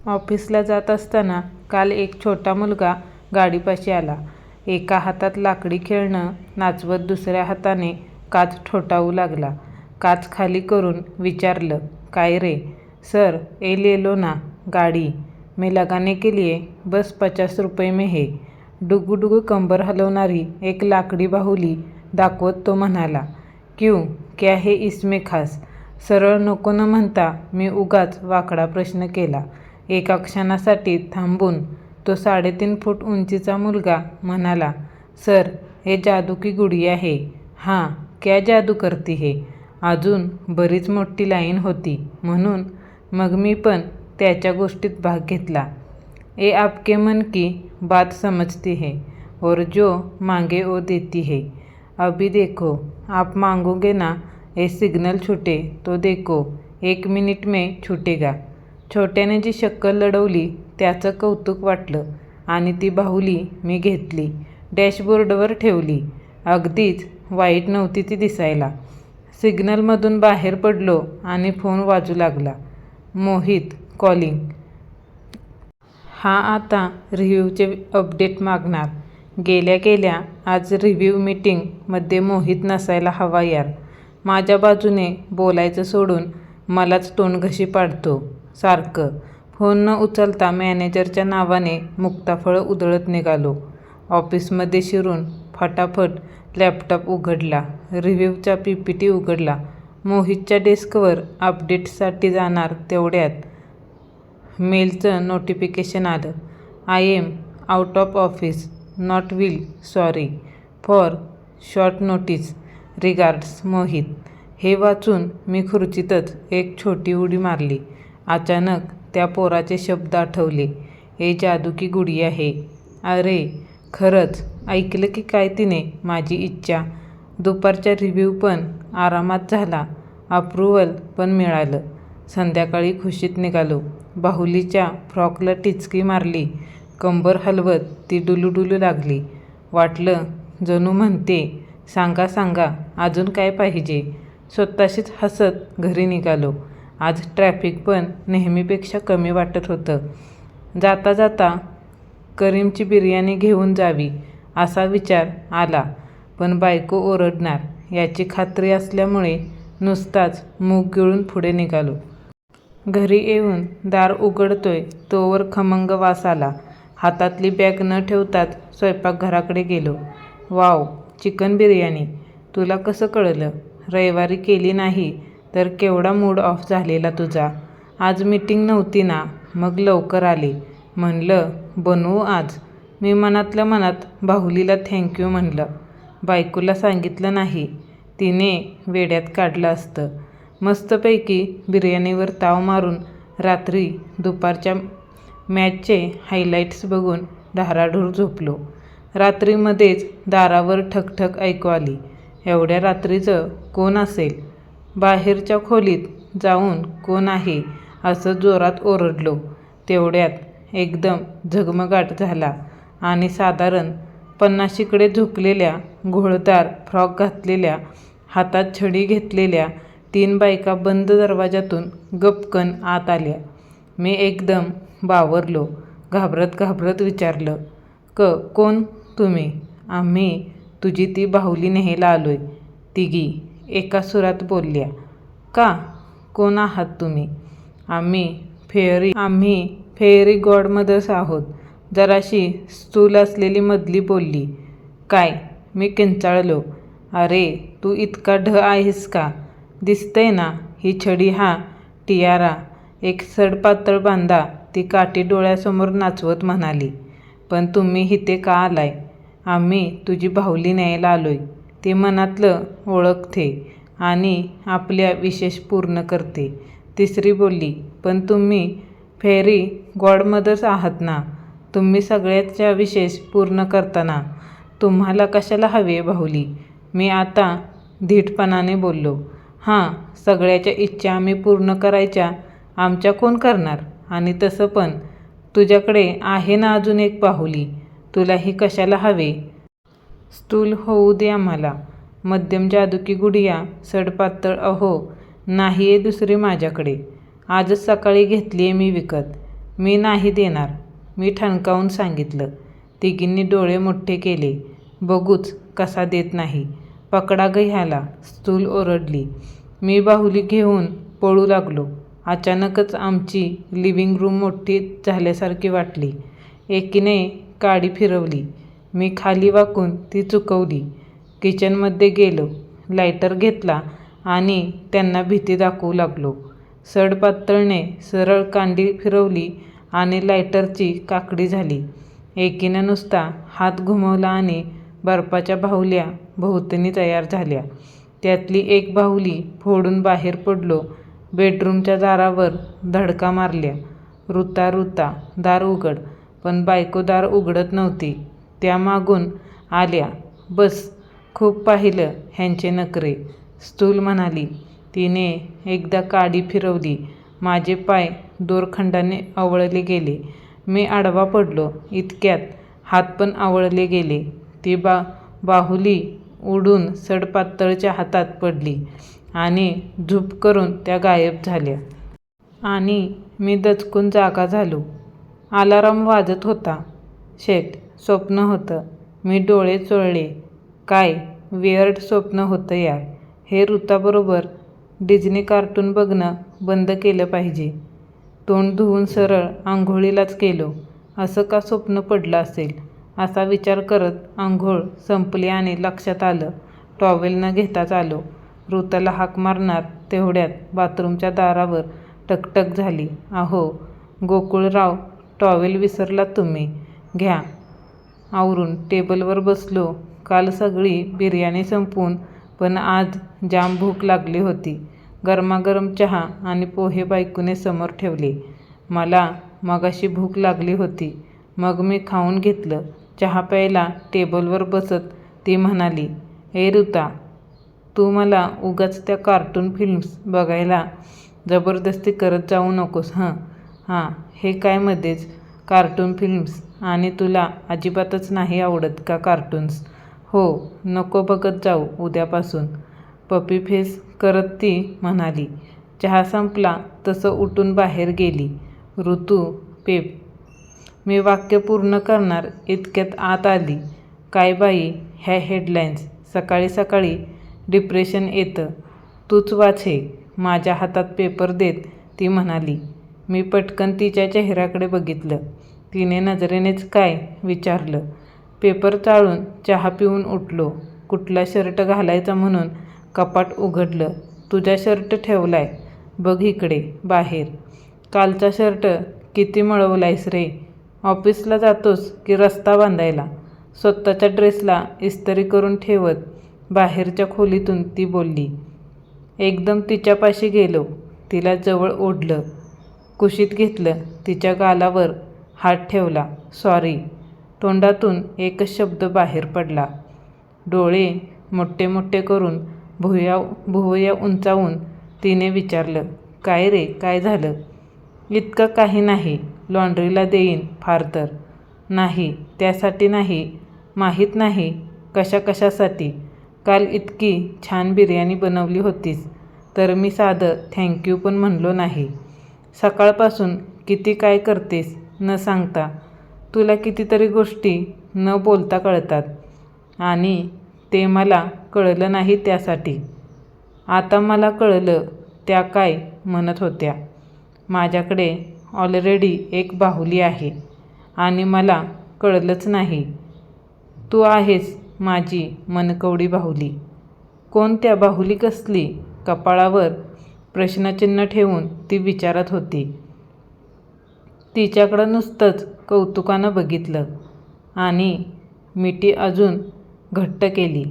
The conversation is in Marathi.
ऑफिसला जात असताना काल एक छोटा मुलगा गाडीपाशी आला. एका हातात लाकडी खेळणं नाचवत दुसऱ्या हाताने काच ठोठावू लागला. काच खाली करून विचारलं, काय रे? सर, ए ले लो ना गाडी, मैं लगाने के लिए बस 50 रुपये में है. डुगुडुगू कंबर हलवणारी एक लाकडी बाहुली दाखवत तो म्हणाला. क्यों, क्या है इसमें खास? सरळ नको न म्हणता मी उगाच वाकडा प्रश्न केला. एका क्षणासाठी थांबून तो 3.5 फूट उंचीचा मुलगा म्हणाला, सर, हे जादू की गुडिया है. हां, क्या जादू करती है? अजून बरीच मोठी लाईन होती म्हणून मग मी पण त्याच्या गोष्टीत भाग घेतला. ए आपके मन की बात समझती है और जो मांगे वो देती है. अभी देखो, आप मांगोगे ना, ए सिग्नल छूटे तो देखो 1 मिनिट में छूटेगा. छोट्याने जी शक्कल लढवली त्याचं कौतुक वाटलं आणि ती बाहुली मी घेतली, डॅशबोर्डवर ठेवली. अगदीच वाईट नव्हती ती दिसायला. सिग्नलमधून बाहेर पडलो आणि फोन वाजू लागला. मोहित कॉलिंग. हा आता रिव्ह्यूचे अपडेट मागणार. गेल्या गेल्या आज रिव्ह्यू मीटिंगमध्ये मोहित नसायला हवा यार. माझ्या बाजूने बोलायचं सोडून मलाच तोंडघशी पाडतो सारखं. फोन न उचलता मॅनेजरच्या नावाने मुक्ताफळं उधळत निघालो. ऑफिसमध्ये शिरून फटाफट लॅपटॉप उघडला. रिव्ह्यूचा PPT उघडला. मोहितच्या डेस्कवर अपडेटसाठी जाणार तेवढ्यात मेलचं नोटिफिकेशन आलं. I am out of office, not will sorry for short notice, regards Mohit. हे वाचून मी खुर्चीतच एक छोटी उडी मारली. अचानक त्या पोराचे शब्द आठवले. ए जादू की गुडिया है. अरे खरंच ऐकलं की काय तिने माझी इच्छा. दुपारचा रिव्ह्यू पण आरामात झाला. अप्रूव्हल पण मिळालं. संध्याकाळी खुशीत निघालो. बाहुलीच्या फ्रॉकला टिचकी मारली. कंबर हलवत ती डुलूडुलू लागली. वाटलं जणू म्हणते, सांगा सांगा अजून काय पाहिजे. स्वतःशीच हसत घरी निघालो. आज ट्रॅफिक पण नेहमीपेक्षा कमी वाटत होतं. जाता जाता करीमची बिर्याणी घेऊन जावी असा विचार आला, पण बायको ओरडणार याची खात्री असल्यामुळे नुसताच मूग गिळून पुढे निघालो. घरी येऊन दार उघडतोय तोवर खमंग वास आला. हातातली बॅग न ठेवताच स्वयंपाकघराकडे गेलो. Wow, chicken biryani. तुला कसं कळलं? रविवारी केली नाही तर केवढा मूड ऑफ झालेला तुझा. आज मीटिंग नव्हती ना, मग लवकर आले. म्हणलं बनवू आज. मी मनातल्या मनात बाहुलीला थँक्यू म्हणलं. बायकोला सांगितलं नाही, तिने वेड्यात काढलं असतं. मस्तपैकी बिर्याणीवर ताव मारून रात्री दुपारच्या मॅचचे हायलाईट्स बघून धाराडूर झोपलो. रात्रीमध्येच दारावर ठकठक ऐकू आली. एवढ्या रात्रीचं कोण असेल? बाहेरच्या खोलीत जाऊन कोण आहे असं जोरात ओरडलो. तेवढ्यात एकदम झगमगाट झाला आणि साधारण 50कडे झुकलेल्या, घोळदार फ्रॉक घातलेल्या, हातात छडी घेतलेल्या 3 बायका बंद दरवाजातून गपकन आत आल्या. मी एकदम बावरलो. घाबरत घाबरत विचारलं, कोण तुम्ही? आम्ही तुझी ती बाहुली न्यायला आलोय, तिघी एका सुरात बोलल्या. का? कोण आहात तुम्ही? आम्ही फेअरी गॉडमदर्स आहोत, जराशी स्थूल असलेली मधली बोलली. काय? मी किंचाळलो. अरे तू इतका ढ आहेस का? दिसतंय ना ही छडी, हा टियारा, एक सडपातळ बांधा, ती काठी डोळ्यासमोर नाचवत म्हणाली. पण तुम्ही इथे का आलाय? आम्ही तुझी बाहुली न्यायला आलोय. ती मनातलं ओळखते आणि आपल्या विशेष पूर्ण करते. तिसरी बोलली. पण तुम्ही फेअरी गॉडमदर्स आहात ना, तुम्ही सगळ्याच्या विशेष पूर्ण करता ना, तुम्हाला कशाला हवी आहे बाहुली? मी आता धीटपणाने बोललो. हां, सगळ्याच्या इच्छा आम्ही पूर्ण करायच्या, आमच्या कोण करणार? आणि तसं पण तुझ्याकडे आहे ना अजून एक बाहुली, तुलाही कशाला हवे? स्थूल होऊ दे आम्हाला. मध्यम जादू की गुडिया, सडपातळ अहो, नाही आहे दुसरी माझ्याकडे. आजच सकाळी घेतली आहे मी विकत. मी नाही देणार, मी ठणकावून सांगितलं. तिघींनी डोळे मोठे केले. बघूच कसा देत नाही. पकडा ग ह्याला, स्थूल ओरडली. मी बाहुली घेऊन पळू लागलो. अचानकच आमची लिव्हिंग रूम मोठी झाल्यासारखी वाटली. एकीने काडी फिरवली. मी खाली वाकून ती चुकवली. किचनमध्ये गेलो. लायटर घेतला आणि त्यांना भीती दाखवू लागलो. सडपातळने सरळ कांडी फिरवली आणि लायटरची काकडी झाली. एकीनं नुसता हात घुमवला आणि बर्फाच्या बाहुल्या भोवतणी तयार झाल्या. त्यातली एक बाहुली फोडून बाहेर पडलो. बेडरूमच्या दारावर धडका मारल्या. ऋता ऋता दार उघड. पण बायको दार उघडत नव्हती. त्या मागून आल्या. बस, खूप पाहिलं ह्यांचे नखरे, स्थूल म्हणाली. तिने एकदा काडी फिरवली. माझे पाय दोरखंडाने आवळले गेले. मी आडवा पडलो. इतक्यात हात पण आवळले गेले. ती बाहुली उडून सडपातळच्या हातात पडली आणि झुप करून त्या गायब झाल्या. आणि मी दचकून जागा झालो. अलार्म वाजत होता. शेट, स्वप्न होतं. मी डोळे चोळले. काय वियर्ड स्वप्न होतं यार. हे ऋताबरोबर डिझनी कार्टून बघणं बंद केलं पाहिजे. तोंड धुवून सरळ आंघोळीलाच गेलो. असं का स्वप्न पडलं असेल असा विचार करत आंघोळ संपली आणि लक्षात आलं. टॉवेल न घेताच आलो. ऋताला हाक मारणार तेवढ्यात बाथरूमच्या दारावर टकटक झाली. अहो गोकुळराव, टॉवेल विसरलात तुम्ही. घ्या आवरून. टेबलवर बसलो. काल सगळी बिर्याणी संपवून पण आज जाम भूक लागली होती. गरमागरम चहा आणि पोहे बायकोने समोर ठेवले. मला मगाशी भूक लागली होती. मग मी खाऊन घेतलं. चहा प्यायला टेबलवर बसत ती म्हणाली, ए ऋता, तू मला उगाच त्या कार्टून फिल्म्स बघायला जबरदस्ती करत जाऊ नकोस हं. हां, हे काय मध्येच कार्टून फिल्म्स? आणि तुला अजिबातच नाही आवडत का कार्टून्स? हो, नको बघत जाऊ उद्यापासून, पपी फेस करत ती म्हणाली. चहा संपला तसं उठून बाहेर गेली. ऋतू, पेप. मी वाक्य पूर्ण करणार इतक्यात आत आली. काय बाई ह्या हेडलाईन्स, सकाळी सकाळी डिप्रेशन येतं. तूच वाच हे. माझ्या हातात पेपर देत ती म्हणाली. मी पटकन तिच्या चेहऱ्याकडे बघितलं. तिने नजरेनेच काय विचारलं. पेपर चाळून चहा पिऊन उठलो. कुठला शर्ट घालायचा म्हणून कपाट उघडलं. तुझा शर्ट ठेवलाय बघ इकडे बाहेर. कालचा शर्ट किती मळवलायस रे? ऑफिसला जातोस की रस्ता बांधायला? स्वतःच्या ड्रेसला इस्त्री करून ठेवत बाहेरच्या खोलीतून ती बोलली. एकदम तिच्यापाशी गेलो. तिला जवळ ओढलं. कुशीत घेतलं. तिच्या गालावर हात ठेवला. सॉरी. तोंडातून एकच शब्द बाहेर पडला. डोळे मोठे मोठे करून भुवया उंचावून तिने विचारलं, काय रे, काय झालं? इतकं काही नाही. लॉन्ड्रीला देईन फार तर. नाही, त्यासाठी नाही. माहीत नाही कशासाठी. काल इतकी छान बिर्याणी बनवली होतीस तर मी साधं थँक्यू पण म्हणलो नाही. सकाळपासून किती काय करतेस न सांगता. तुला कितीतरी गोष्टी न बोलता कळतात आणि ते मला कळलं नाही त्यासाठी. आता मला कळलं त्या काय म्हणत होत्या. माझ्याकडे ऑलरेडी एक बाहुली आहे आणि मला कळलंच नाही. तू आहेस माझी मनकवडी बाहुली. कोणत्या बाहुली कसली? कपाळावर प्रश्नचिन्ह ठेवून ती विचारत होती. तिच्याकडं नुसतंच कौतुकानं बघितलं आणि मिठी अजून घट्ट केली.